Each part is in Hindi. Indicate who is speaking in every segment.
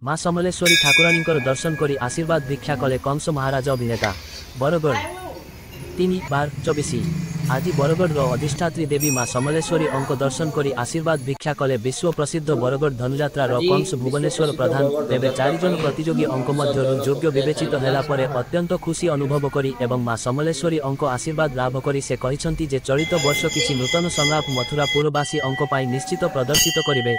Speaker 1: माँ समलेश्वरी ठाकुराणींकर दर्शन करी आशीर्वाद भिक्षा कले कंस महाराज अभिनेता बरगढ़ 3/24 आज बरगढ़ अधिष्ठात्री देवी माँ समलेश्वरी अंक दर्शन करी आशीर्वाद भिक्षा कले विश्व प्रसिद्ध बरगढ़ धनुयात्रा कंस भुवनेश्वर प्रधान तेबे 4 जन प्रतियोगी अंक मध्यरु योग्य विवेचित हेला परे अत्यंत खुशी अनुभव करी एवं माँ समलेश्वरी अंक आशीर्वाद लाभ करी से कहिसंती जे चलित वर्ष किछि नूतन संलाप मथुरापुरवासी अंक पाई निश्चित प्रदर्शित करिवे।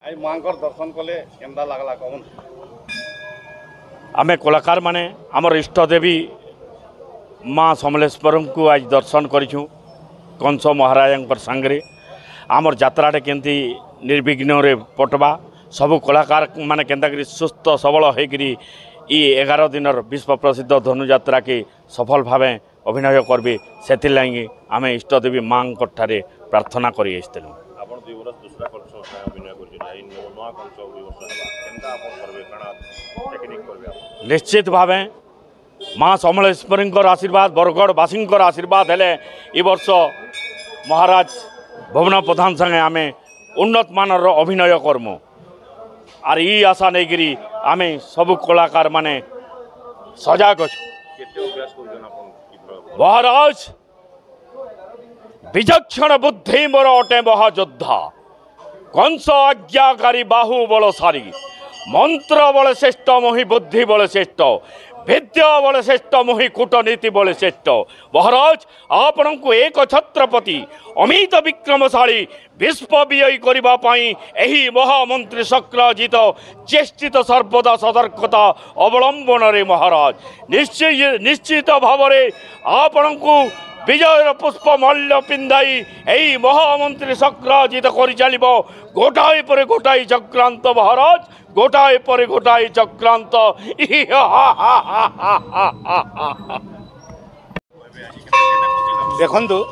Speaker 2: आई मांकर दर्शन कले केंदा लागला कौन
Speaker 3: आमे कलाकार माने आमर इष्ट देवी माँ समलेश्वर को आज दर्शन करूँ कंस महाराज सांगे आमर यात्राटे केमती निर्विघ्न रे पटवा सबू कलाकार माने केंता सुस्थ सबल होकरी 11 दिन विश्व प्रसिद्ध धनुयात्रा की सफल भाव अभिनय करबे से आम इष्ट देवी माँ प्रार्थना कर निश्चित भाव माँ समलेश्वरी आशीर्वाद बरगढ़वासी आशीर्वाद हेले ए वर्ष महाराज भुवन प्रधान संगे आम उन्नत मानर अभिनय करमु आर ई आशा नहीं आम सबू कलाकार माने सजाग महाराज विचक्षण बुद्धि मोर अटे महायोद्धा कंस आज्ञाकारी बाहु बल सारी मंत्र बल श्रेष्ठ मोहि बुद्धि बल श्रेष्ठ विद्या बल श्रेष्ठ मोहि कूटनीति बल श्रेष्ठ महाराज आपण को एक छत्रपति अमित विक्रमशाली विश्व विजयी करने महामंत्री शक्रजित चेष्टित सर्वदा सतर्कता अवलंबन रे महाराज निश्चित भाव आपण को विजयर पुष्प मल्ल पिंधाई यही महामंत्री शक्रजित कर चल गोटाए पर गोटाए चक्रांत महाराज गोटाए पर गोटाए चक्रांत
Speaker 2: देखु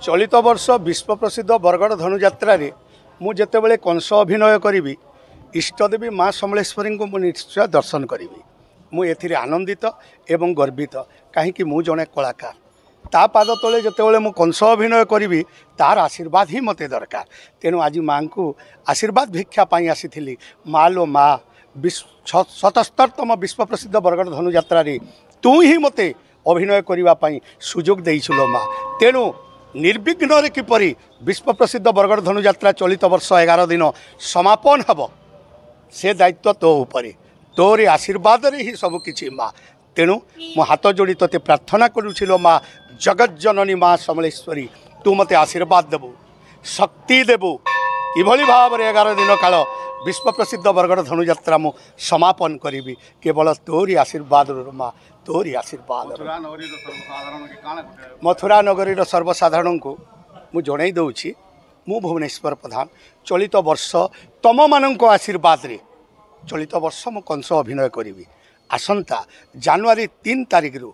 Speaker 2: चलित वर्ष विश्व प्रसिद्ध बरगढ़ धनुयात्रा मु जेतेबेले कंस अभिनय करी इष्टदेवी माँ समलेश्वरी को निश्चय दर्शन करी मु एथिरे आनंदित एवं गर्वित कहीं मु जड़े कलाकार ता पाद तले जितेबाला मु कंस अभिनय करी तार आशीर्वाद ही मते दरकार तेणु आज माँ को आशीर्वाद भिक्षापी आसी माँ लो माँ 77तम विश्व प्रसिद्ध बरगढ़ धनुयात्रा तू ही मते अभिनय करने सुजोग देइछुलो माँ तेणु निर्विघ्न रे किपरि विश्व प्रसिद्ध बरगढ़ धनुयात्रा चलित वर्ष 11 दिन समापन हब से दायित्व तो उपरे तोरे आशीर्वाद रे ही सब किछि माँ तेणु मो हाथ जोड़ी तोते प्रार्थना करुछिलो माँ जगत जननी माँ समलेश्वरी तू मते आशीर्वाद देबू शक्ति देबू किभली भाव में 11 दिन काल विश्व प्रसिद्ध बरगढ़ धनुयात्रा मु समापन करी केवल तोरी आशीर्वाद माँ तोरी आशीर्वाद मथुरा नगरी सर्वसाधारण को मु जणई दउछि मु भुवनेश्वर प्रधान चलित वर्ष तम मानक आशीर्वाद रे चलित वर्ष मु कंस अभिनय करी आसंता जानुआरी 3 तारिख रु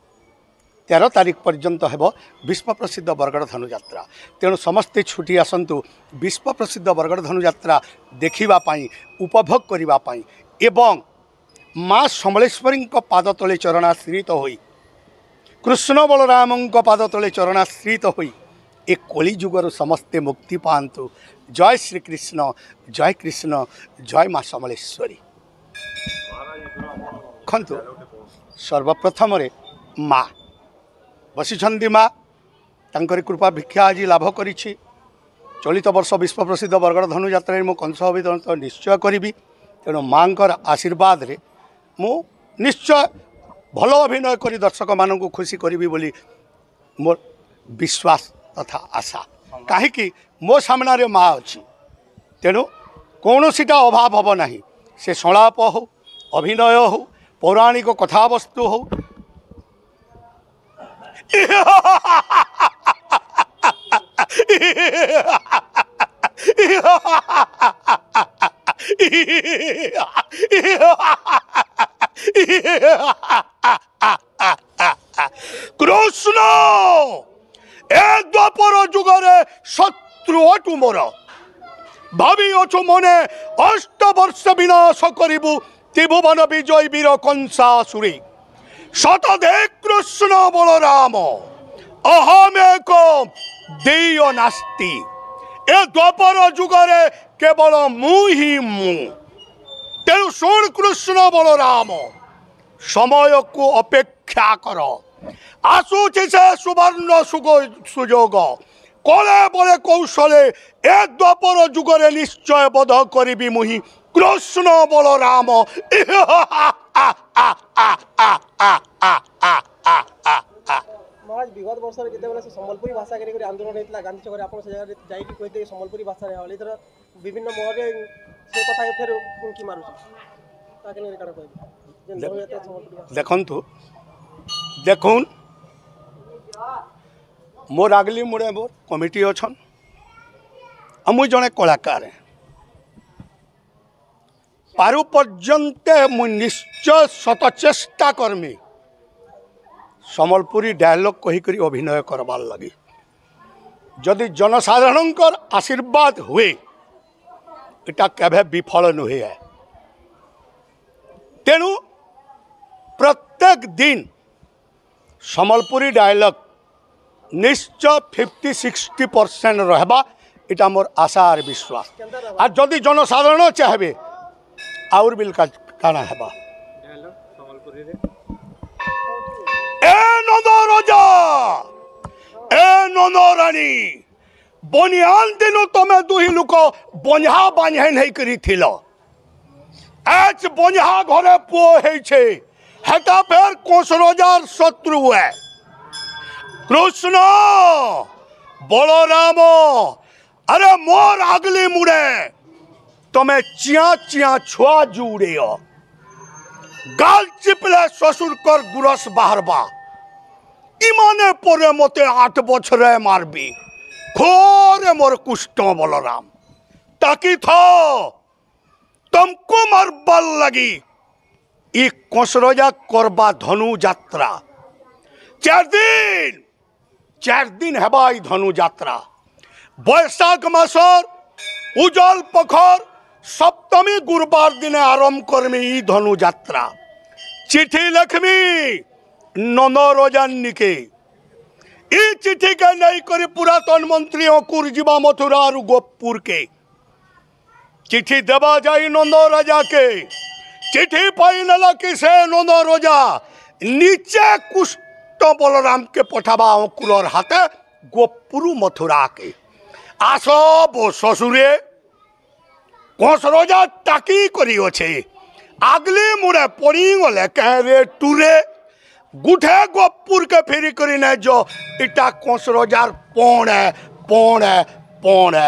Speaker 2: 13 तारिख पर्यंत हेब विश्व प्रसिद्ध बरगढ़ धनुयात्रा तेणु समस्ते छुट्टी आसतु विश्व प्रसिद्ध बरगढ़ धनुयात्रा देखिबापाई उपभोग करिबापाई एवं माँ समलेश्वरी पाद तले चरणाश्रित होई कृष्ण बलराम पाद तले चरणाश्रित होई ए कली जुगर समस्ते मुक्ति पांतु। जय श्री कृष्ण जय माँ समलेश्वरी। खंतु सर्वप्रथम माँ बसी माँ तांकर कृपा भिक्षा आज लाभ करी चलित वर्ष विश्व प्रसिद्ध बरगढ़ धनुयात्रा मु कंस अभिनय निश्चय करी तेणु माँ आशीर्वाद रे मु निश्चय भल अभिनय करी दर्शक मान को खुशी करी बोली मोर विश्वास तथा आशा कहीं मो सामना रे माँ अच्छी तेणु कौन सीटा अभाव हम ना से संलाप हो अभिनय हो पौराणिक कथावस्तु हो कृष्ण ए द्वापर जुगरे शत्रु अटु मोर ভাবি অছু মনে অষ্টবর্ষ বিনাশ করিবু ত্রিভুবন বিজয় বীর কংসাসুরী শতধে কৃষ্ণ বলরাম অহমেক দেয় নাস্তি এ দ্বাপর যুগরে কেবল মু হি মু তেণু শুণ কৃষ্ণ বলরাম সময়কু অপেক্ষা কর আসুছি সে সুবর্ণ সুযোগ কলে বলে কৌশলে এ দ্বাপর যুগরে নিশ্চয় বধ করিবি মুহি কৃষ্ণ বলরাম
Speaker 4: মহারাজ বিগত বর্ষরে যেতবে সে সম্বলপুরী ভাষা করে আন্দোলন হয়েছিল গান্ধী চকরে আপনার সে জায়গায় যাই কইতে সম্বলপুরী ভাষা হলে এথর বিভিন্ন মহলে সে কথা ফের কি মারুছে তাকে নিয়ে কাটা কইবে
Speaker 2: দেখন্তু দেখুন মোর আগলি মুড়ে মোর কমিটি অছন আমি জনে কলাকার পারু পর্যন্তে মু নিশ্চয় শত চেষ্টা করমি সম্বলপুরী ডায়লগ কহিকরি অভিনয় করবার লাগি যদি জনসাধারণଙ୍କର আশীর্বাদ হুয়ে এটা কেবে বিফল নুহে তেণু প্রত্যেক দিন সম্বলপুরী ডায়লগ নিশ্চয় 50-60% রহবা এটা মোর আশা আর বিশ্বাস আর যদি জনসাধারণ চাহবে আউর বিল কানা হেবা এ নন্দ রাজা এ নন্দ রানী বনিয়ান দিনু তুমি দুই লোক বঞ্ঝা বাঁঝেন হই করি থিল আজ বঞ্ঝা ঘরে পুଅ হয়েছে হেটা ফের কোঁসরজার শত্রু কৃষ্ণ বলরাম আরে মোর আগলি মুড়ে তুমি চিয়া চিয়া ছুয়া জুড়ে গাল চিপলে শ্বশুরকর গুরস বাহারবা ইমানে পরে মতে 8 বছরে মারবি খোরে মোর কুষ্ট বলরাম তাকি থ তুমকু মারবার লাগি ই কোঁসরজা করবা ধনু যাত্রা 4 দিন হেবা ই ধনু যাত্রা বৈশাখ মাসর উজল পখর সপ্তমী গুরুবার দিনে আরম্ভ করমি ই ধনু যাত্রা চিঠি লেখমি নন্দরজান্নিকে ই চিঠিকে নেই করে পুরাতন মন্ত্রী অকুর যা মথুরা আর গোপপুরকে চিঠি দেবা যাই নন্দ রাজাকে চিঠি পাই নেলা কি সে নন্দ রাজা নিচে কুষ্ট বলরামকে পঠাবা অকুরর হাতে গোপপুর মথুরাকে আসব শ্বশুরে কোঁসরজা টাকি করিছে আগলি মুড়ে পড়ি গলে কে টুরে গুঠে গোপপুরকে ফেরি করি না যো এটা কোঁসরজার পৌনে পৌনে পৌনে